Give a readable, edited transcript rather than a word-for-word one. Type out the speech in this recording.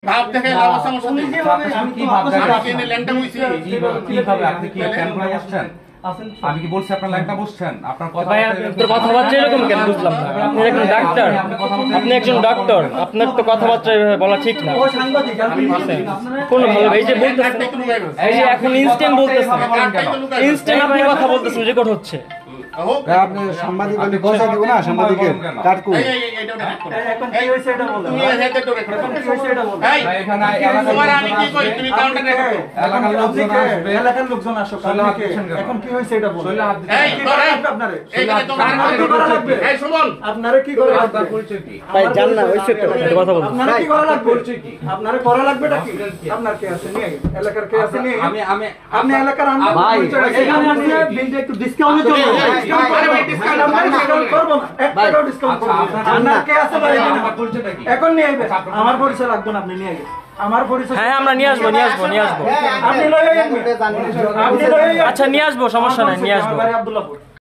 ভাব দেখে লাভ সমস্যা নেই। আমি কি ভাব দেখে আমি এনে ল্যান্ডটা হইছি কিভাবে আপনি কি এমপ্লয়ি আসছেন? আমি কি বলছি আপনার লাইনটা বুঝছেন? আপনার কথা ভাই আপনার কথাবার্তা এরকম কেন বুঝলাম না? আপনি একজন ডাক্তার, আপনি একজন ডক্টর, আপনার তো কথাবার্তা এভাবে বলা ঠিক না। ও সাংবাদিক আমি কোন ভালো এই যে বলতেছেন, এই যে এখন ইনস্ট্যান্ট বলতেছেন, ইনস্ট্যান্ট আপনি কথা বলতেছেন, রেকর্ড হচ্ছে। আপনি সাংবাদিক আমি কথা দিব না, সাংবাদিকের কাটকু এখন কি হইছে এটা বলো। তুমি হেড তো রেকর্ড এখন কি হইছে এটা বলো। এই এখানে তোমার আমি কি কই তুমি কাউন্টার রেকর্ড এলাকার লোকজন আসবে, এলাকার লোকজন আসো। এখন কি হইছে এটা বলো। এই ধরে আপনারে এইখানে তোমার কি করা লাগবে? এই শুনুন আপনারে কি করা লাগবে? ভাই জান না হইছে তো এটা কথা বলুন। আপনারে কি করা লাগবে? আপনারে করা লাগবেটা কি? আপনার কে আছে নিয়ে এলাকার কে আছে নিয়ে আপনি এলাকার ভাই, এখানে আপনি বিলটা একটু ডিসকাউন্টের জন্য করবো না, এক টাকাও ডিসকাউন্ট করবো না। আপনার কে আছে ভাই এখানে? এখন নিয়ে আইবেন। আমার পরিচয় লাগবে না, আপনি নিয়ে আইবেন। আমার পরিচয় হ্যাঁ আমরা নিয়ে আসবো। আপনি লয়ে আইবেন। আপনি লয়ে আইবেন। আচ্ছা নিয়ে আসবো, সমস্যা নাই, নিয়ে আসবো। আমার বাড়ি আব্দুল্লাহপুর।